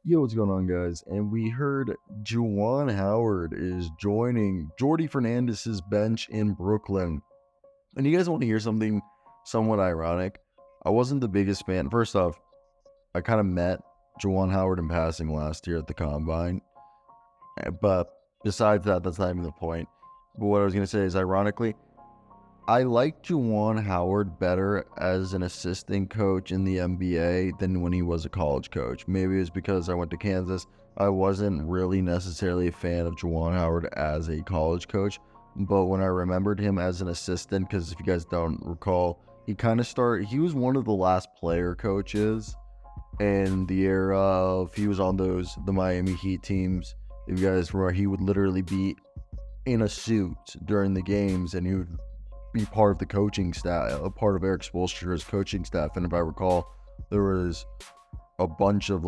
Yo, what's going on, guys? And we heard Juwan Howard is joining Jordi Fernandez's bench in Brooklyn. And you guys want to hear something somewhat ironic? I wasn't the biggest fan. First off, I kind of met Juwan Howard in passing last year at the Combine. But besides that, that's not even the point. But what I was going to say is, ironically, I like Juwan Howard better as an assistant coach in the NBA than when he was a college coach. Maybe it's because I went to Kansas. I wasn't really necessarily a fan of Juwan Howard as a college coach, but when I remembered him as an assistant, because if you guys don't recall, he was one of the last player coaches in the era of, he was on the Miami Heat teams. If you guys remember, he would literally be in a suit during the games, and he would be part of the coaching staff, a part of Eric Spoelstra's coaching staff. And if I recall, there was a bunch of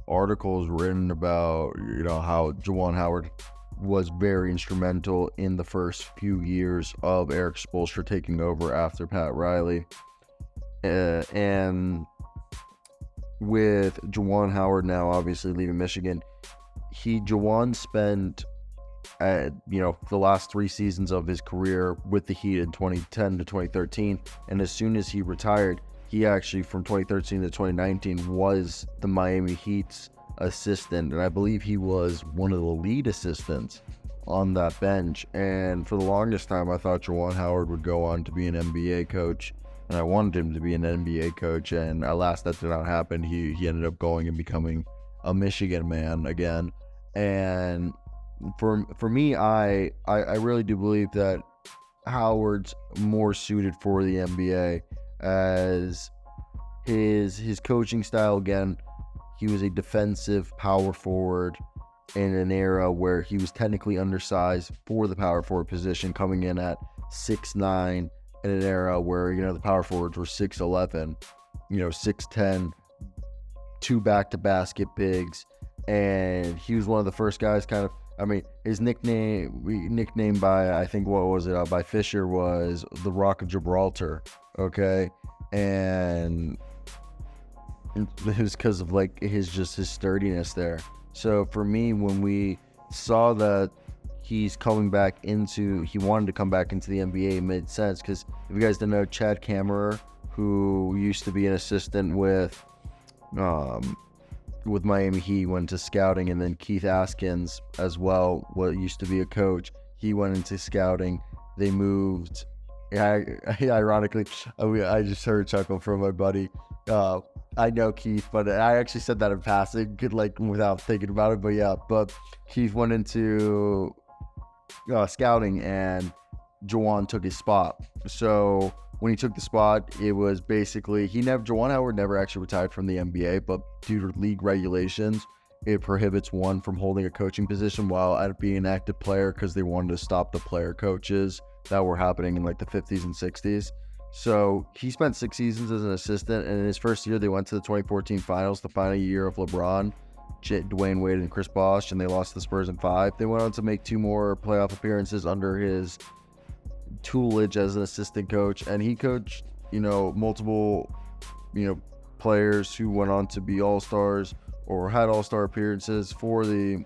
articles written about how Juwan Howard was very instrumental in the first few years of Eric Spoelstra taking over after Pat Riley. And with Juwan Howard now obviously leaving Michigan, Juwan spent the last 3 seasons of his career with the Heat in 2010 to 2013. And as soon as he retired, he actually, from 2013 to 2019, was the Miami Heat's assistant. And I believe he was one of the lead assistants on that bench. And for the longest time, I thought Juwan Howard would go on to be an NBA coach. And I wanted him to be an NBA coach. And alas, that did not happen. He ended up going and becoming a Michigan man again. And for me, I really do believe that Howard's more suited for the NBA, as his coaching style. Again, he was a defensive power forward in an era where he was technically undersized for the power forward position, coming in at 6'9", in an era where the power forwards were 6'11", 6'10", 2 back-to-basket bigs. And he was one of the first guys his nickname by, I think, by Fisher, was the Rock of Gibraltar, okay? And it was because of his sturdiness there. So for me, when we saw that he wanted to come back into the NBA, it made sense. Because if you guys didn't know, Chad Kammerer, who used to be an assistant with Miami Heat, went to scouting, and then Keith Askins as well, what used to be a coach, he went into scouting. They moved. Ironically, I just heard a chuckle from my buddy. I know Keith, but I actually said that in passing, without thinking about it. But Keith went into scouting, and Juwan took his spot. So when he took the spot, it was basically Juwan Howard never actually retired from the NBA, but due to league regulations, it prohibits one from holding a coaching position while being an active player, because they wanted to stop the player coaches that were happening in the 50s and 60s. So he spent 6 seasons as an assistant, and in his first year, they went to the 2014 finals, the final year of LeBron, Dwayne Wade, and Chris Bosh, and they lost to the Spurs in 5. They went on to make 2 more playoff appearances under his tutelage as an assistant coach, and he coached multiple players who went on to be all-stars or had all-star appearances for the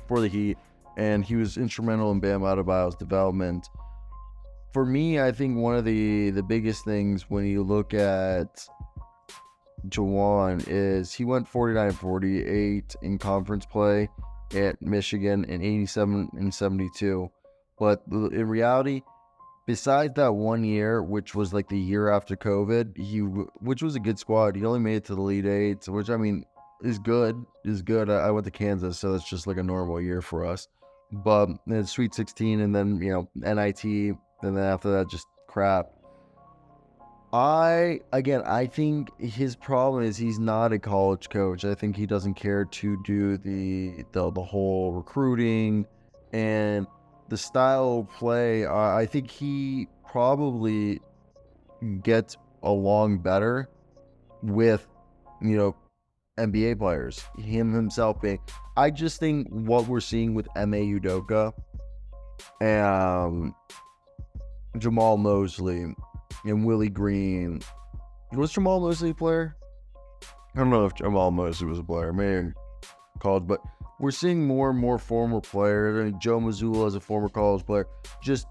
Heat, and he was instrumental in Bam Adebayo's development. For me, I think one of the biggest things when you look at Juwan is he went 49-48 in conference play at Michigan in 87 and 72, but in reality, besides that 1 year, which was the year after COVID, which was a good squad. He only made it to the Elite Eight, which is good. I went to Kansas, so it's just a normal year for us. But it's Sweet 16, and then NIT, and then after that, just crap. I think his problem is he's not a college coach. I think he doesn't care to do the whole recruiting and the style of play. I think he probably gets along better with NBA players. Himself being, I just think what we're seeing with Ime Udoka and Jamal Mosley and Willie Green. Was Jamal Mosley a player? I don't know if Jamal Mosley was a player. Maybe college, but we're seeing more and more former players. I mean, Joe Mazzulla is a former college player. Just,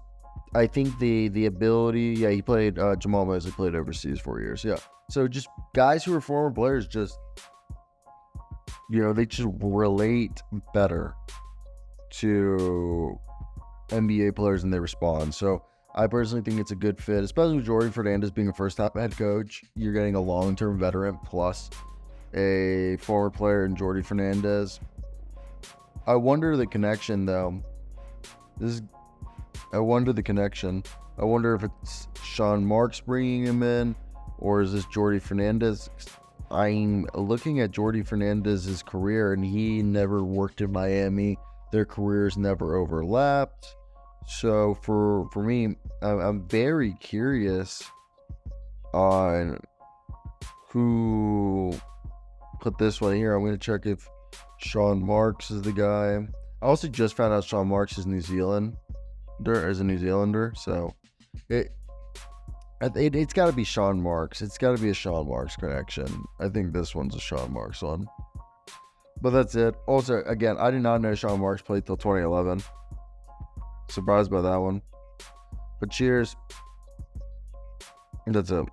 I think the ability, yeah, he played, Jamal Mosley played overseas 4 years, yeah. So just guys who are former players, just, they just relate better to NBA players and they respond. So I personally think it's a good fit, especially with Jordi Fernandez being a first-time head coach. You're getting a long-term veteran plus a former player in Jordi Fernandez. I wonder the connection, though. I wonder the connection. I wonder if it's Sean Marks bringing him in, or is this Jordi Fernandez? I'm looking at Jordi Fernandez's career, and he never worked in Miami. Their careers never overlapped. So for me, I'm very curious on who put this one here. I'm going to check if Sean Marks is the guy. I also just found out Sean Marks is New Zealander, so it's got to be Sean Marks. It's got to be a Sean Marks connection. I think this one's a Sean Marks one. But that's it. Also, again, I did not know Sean Marks played till 2011. Surprised by that one. But cheers. That's it.